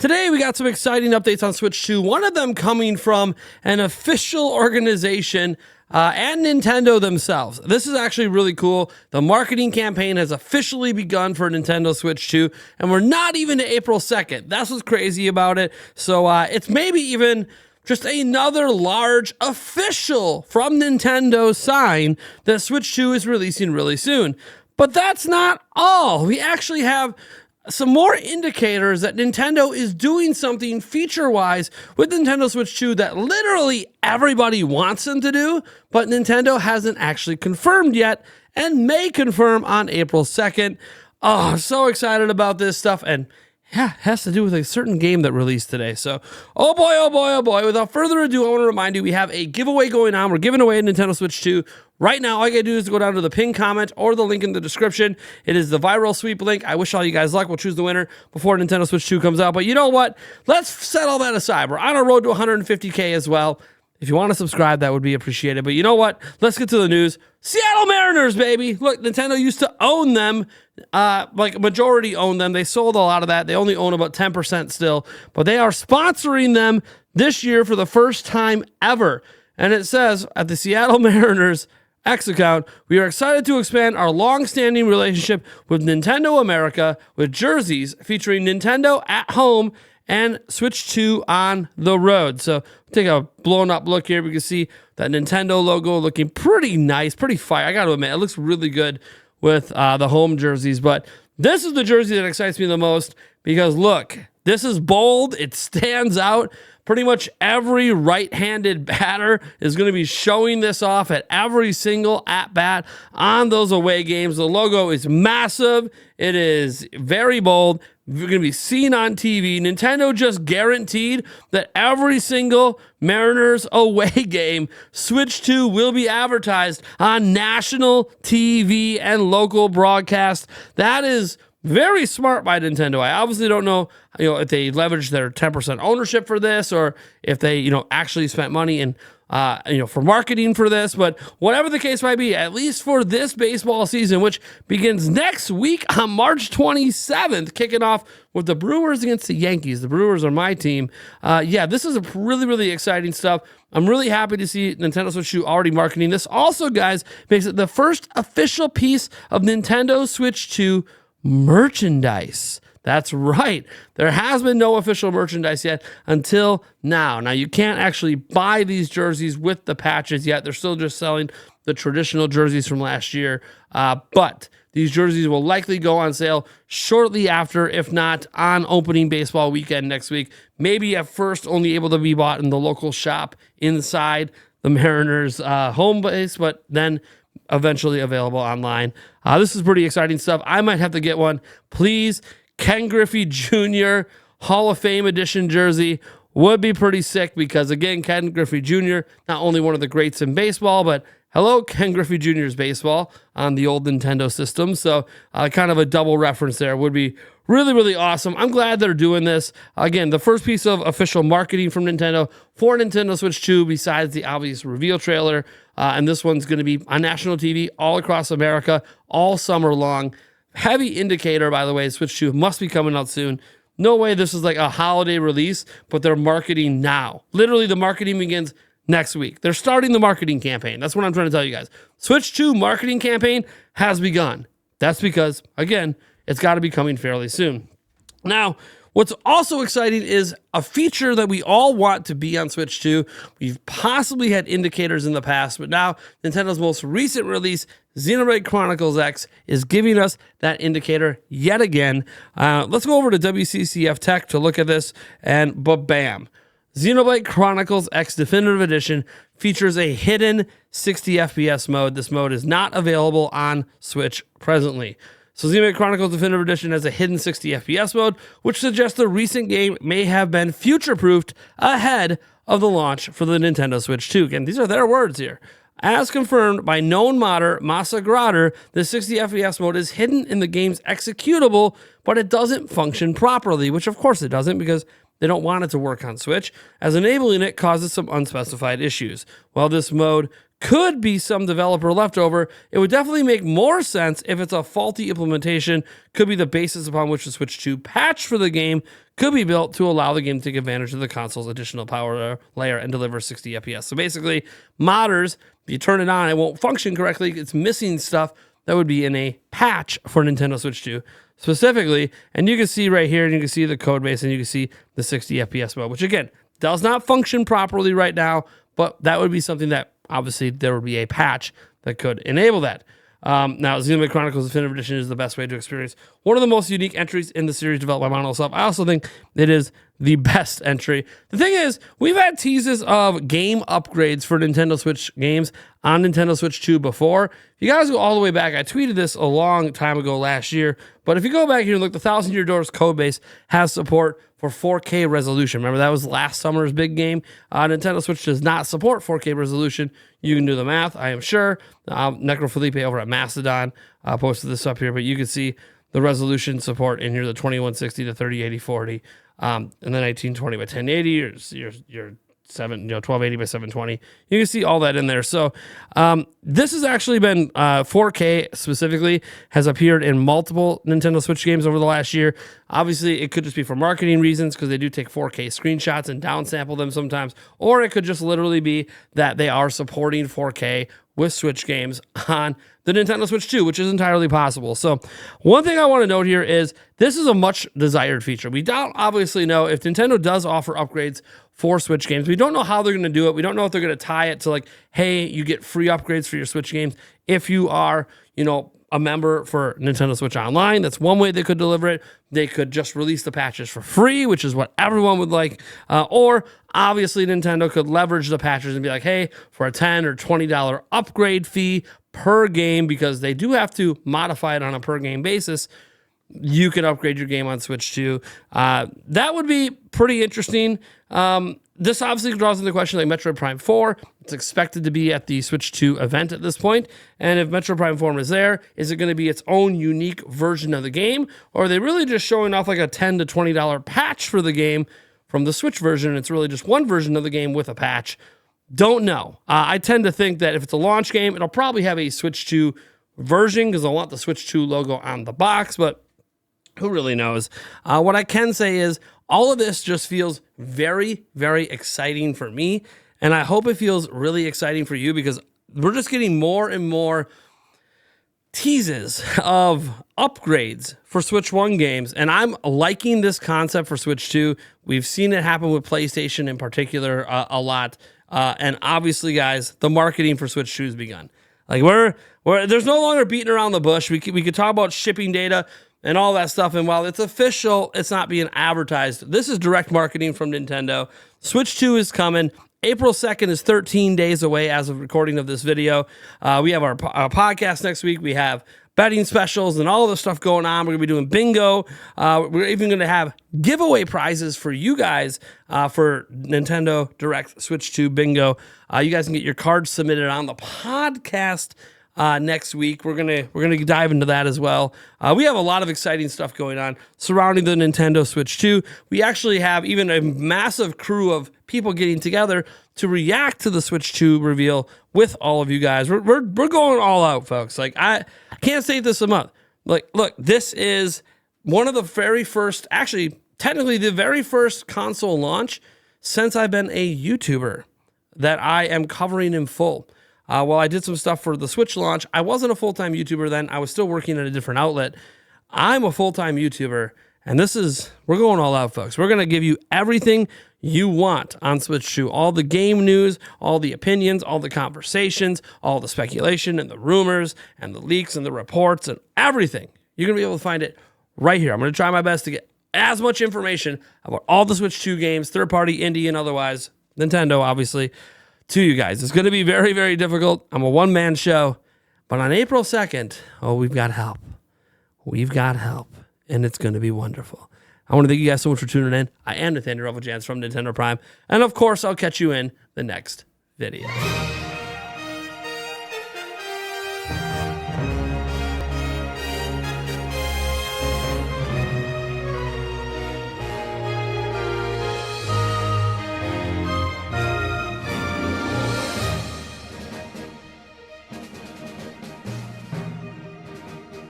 Today, we got some exciting updates on Switch 2, one of them coming from an official organization and Nintendo themselves. This is actually really cool. The marketing campaign has officially begun for Nintendo Switch 2, and we're not even to April 2nd. That's what's crazy about it. So it's maybe even just another large official from Nintendo sign that Switch 2 is releasing really soon. But that's not all. We actually have some more indicators that Nintendo is doing something feature-wise with Nintendo Switch 2 that literally everybody wants them to do, but Nintendo hasn't actually confirmed yet and may confirm on April 2nd. Oh, I'm so excited about this stuff, and yeah, it has to do with a certain game that released today. So, oh boy, oh boy, oh boy. Without further ado, I want to remind you we have a giveaway going on. We're giving away a Nintendo Switch 2 right now. All you gotta do is go down to the pinned comment or the link in the description. It is the viral sweep link. I wish all you guys luck. We'll choose the winner before Nintendo Switch 2 comes out. But you know what? Let's set all that aside. We're on a road to 150K as well. If you want to subscribe, that would be appreciated. But you know what? Let's get to the news. Seattle Mariners, baby. Look, Nintendo used to own them, like majority own them. They sold a lot of that. They only own about 10% still. But they are sponsoring them this year for the first time ever. And it says at the Seattle Mariners X account, we are excited to expand our long-standing relationship with Nintendo America with jerseys featuring Nintendo at home and Switch 2 on the road. So take a blown up look here. We can see that Nintendo logo looking pretty nice, pretty fire. I got to admit, it looks really good with the home jerseys. But this is the jersey that excites me the most because look, this is bold. It stands out. Pretty much every right-handed batter is going to be showing this off at every single at-bat on those away games. The logo is massive. It is very bold. You're going to be seen on TV. Nintendo just guaranteed that every single Mariners away game, Switch 2 will be advertised on national TV and local broadcast. That is very smart by Nintendo. I obviously don't know, if they leveraged their 10% ownership for this or if they, actually spent money in, for marketing for this. But whatever the case might be, at least for this baseball season, which begins next week on March 27th, kicking off with the Brewers against the Yankees. The Brewers are my team. This is a really, really exciting stuff. I'm really happy to see Nintendo Switch 2 already marketing this. Also, guys, makes it the first official piece of Nintendo Switch 2 merchandise. That's right. There has been no official merchandise yet until now. Now, you can't actually buy these jerseys with the patches yet. They're still just selling the traditional jerseys from last year. But these jerseys will likely go on sale shortly after, if not on opening baseball weekend next week. Maybe at first only able to be bought in the local shop inside the Mariners home base, but then eventually available online. This is pretty exciting stuff. I might have to get one. Please, Ken Griffey Jr. Hall of Fame edition jersey would be pretty sick because, again, Ken Griffey Jr., not only one of the greats in baseball, but hello, Ken Griffey Jr.'s baseball on the old Nintendo system. So kind of a double reference there would be really, really awesome. I'm glad they're doing this. Again, the first piece of official marketing from Nintendo for Nintendo Switch 2 besides the obvious reveal trailer. And this one's going to be on national TV all across America all summer long. Heavy indicator, by the way, Switch 2 must be coming out soon. No way this is like a holiday release, but they're marketing now. Literally, the marketing begins next week. They're starting the marketing campaign. That's what I'm trying to tell you guys. Switch 2 marketing campaign has begun. That's because, again, it's got to be coming fairly soon. Now, what's also exciting is a feature that we all want to be on Switch 2. We've possibly had indicators in the past, but now Nintendo's most recent release, Xenoblade Chronicles X, is giving us that indicator yet again. Let's go over to WCCF Tech to look at this, and bam. Xenoblade Chronicles X Definitive Edition features a hidden 60 FPS mode. This mode is not available on Switch presently. So Xenoblade Chronicles Definitive Edition has a hidden 60 FPS mode, which suggests the recent game may have been future-proofed ahead of the launch for the Nintendo Switch 2. Again, these are their words here. As confirmed by known modder Masa Grader, the 60 FPS mode is hidden in the game's executable, but it doesn't function properly, which of course it doesn't because they don't want it to work on Switch, as enabling it causes some unspecified issues. While this mode could be some developer leftover. It would definitely make more sense if it's a faulty implementation, could be the basis upon which the Switch 2 patch for the game could be built to allow the game to take advantage of the console's additional power layer and deliver 60 FPS. So basically, modders, if you turn it on, it won't function correctly. It's missing stuff that would be in a patch for Nintendo Switch 2 specifically. And you can see right here, and you can see the code base, and you can see the 60 FPS mode, which again, does not function properly right now, but that would be something that obviously there would be a patch that could enable that. Now, Xenoblade Chronicles Definitive Edition is the best way to experience one of the most unique entries in the series developed by Monolith Soft. I also think it is the best entry. The thing is, we've had teases of game upgrades for Nintendo Switch games on Nintendo Switch 2 before. If you guys go all the way back, I tweeted this a long time ago last year, but if you go back here and look, the Thousand Year Doors codebase has support for 4K resolution. Remember, that was last summer's big game. Nintendo Switch does not support 4K resolution. You can do the math, I am sure. Necro Felipe over at Mastodon posted this up here, but you can see the resolution support in here, the 2160 to 3080/40, and then 1920 by 1080, your 1280 by 720. You can see all that in there. So this has actually been 4K specifically has appeared in multiple Nintendo Switch games over the last year. Obviously, it could just be for marketing reasons because they do take 4K screenshots and downsample them sometimes, or it could just literally be that they are supporting 4K with Switch games on the Nintendo Switch 2, which is entirely possible. So one thing I want to note here is this is a much desired feature. We don't obviously know if Nintendo does offer upgrades for Switch games. We don't know how they're going to do it. We don't know if they're going to tie it to like, hey, you get free upgrades for your Switch games if you are, a member for Nintendo Switch Online. That's one way they could deliver it. They could just release the patches for free, which is what everyone would like. Or obviously Nintendo could leverage the patches and be like, hey, for a $10 or $20 upgrade fee per game, because they do have to modify it on a per game basis, you can upgrade your game on Switch 2. That would be pretty interesting. This obviously draws into the question like Metroid Prime 4. It's expected to be at the Switch 2 event at this point. And if Metroid Prime 4 is there, is it going to be its own unique version of the game? Or are they really just showing off like a $10 to $20 patch for the game from the Switch version? It's really just one version of the game with a patch. Don't know. I tend to think that if it's a launch game, it'll probably have a Switch 2 version because I want the Switch 2 logo on the box, but who really knows? What I can say is all of this just feels very, very exciting for me, and I hope it feels really exciting for you because we're just getting more and more teases of upgrades for Switch 1 games, and I'm liking this concept for Switch 2. We've seen it happen with PlayStation in particular a lot, and obviously, guys, the marketing for Switch 2 has begun. Like we're there's no longer beating around the bush. We could talk about shipping data and all that stuff, and while it's official, it's not being advertised. This is direct marketing from Nintendo. Switch 2 is coming. April 2nd is 13 days away as of recording of this video. We have our podcast next week. We have betting specials and all of the stuff going on. We're going to be doing bingo. We're even going to have giveaway prizes for you guys for Nintendo Direct Switch 2 bingo. You guys can get your cards submitted on the podcast next week. We're gonna dive into that as well. We have a lot of exciting stuff going on surrounding the Nintendo Switch 2. We actually have even a massive crew of people getting together to react to the Switch 2 reveal with all of you guys. We're going all out, folks. Like I can't say this enough. Like, look, this is one of the very first, actually, technically the very first console launch since I've been a YouTuber that I am covering in full. While I did some stuff for the Switch launch, I wasn't a full-time YouTuber then. I was still working at a different outlet. I'm a full-time YouTuber, and we're going all out, folks. We're going to give you everything you want on Switch 2. All the game news, all the opinions, all the conversations, all the speculation and the rumors and the leaks and the reports and everything. You're going to be able to find it right here. I'm going to try my best to get as much information about all the Switch 2 games, third-party, indie, and otherwise, Nintendo, obviously, to you guys. It's going to be very, very difficult. I'm a one-man show. But on April 2nd, we've got help. We've got help. And it's going to be wonderful. I want to thank you guys so much for tuning in. I am Nathaniel Rufflejans from Nintendo Prime. And of course, I'll catch you in the next video.